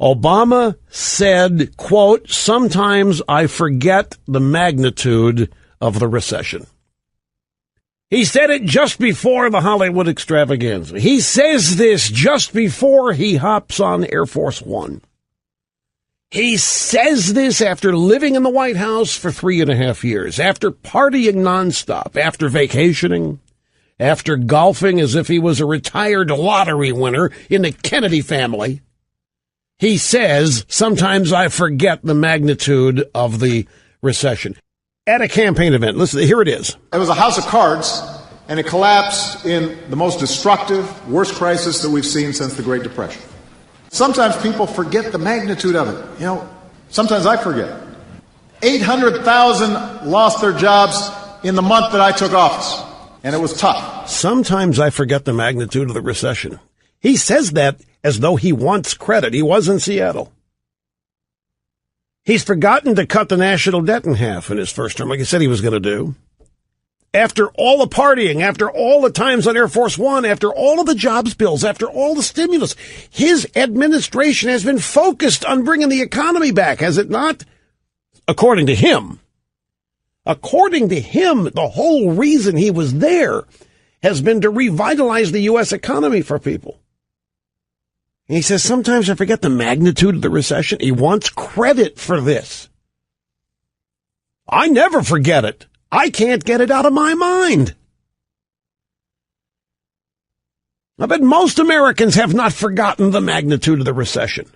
Obama said, quote, "Sometimes I forget the magnitude of the recession." He said it just before the Hollywood extravaganza. He says this just before he hops on Air Force One. He says this after living in the White House for 3.5 years, after partying nonstop, after vacationing, after golfing as if he was a retired lottery winner in the Kennedy family. He says, "Sometimes I forget the magnitude of the recession." At a campaign event, listen, here it is. It was a house of cards, and it collapsed in the most destructive, worst crisis that we've seen since the Great Depression. Sometimes people forget the magnitude of it. You know, sometimes I forget. 800,000 lost their jobs in the month that I took office, and it was tough. Sometimes I forget the magnitude of the recession. He says that as though he wants credit. He was in Seattle. He's forgotten to cut the national debt in half in his first term, like he said he was going to do. After all the partying, after all the times on Air Force One, after all of the jobs bills, after all the stimulus, his administration has been focused on bringing the economy back, has it not? According to him. According to him, the whole reason he was there has been to revitalize the U.S. economy for people. And he says, sometimes I forget the magnitude of the recession. He wants credit for this. I never forget it. I can't get it out of my mind. I bet most Americans have not forgotten the magnitude of the recession.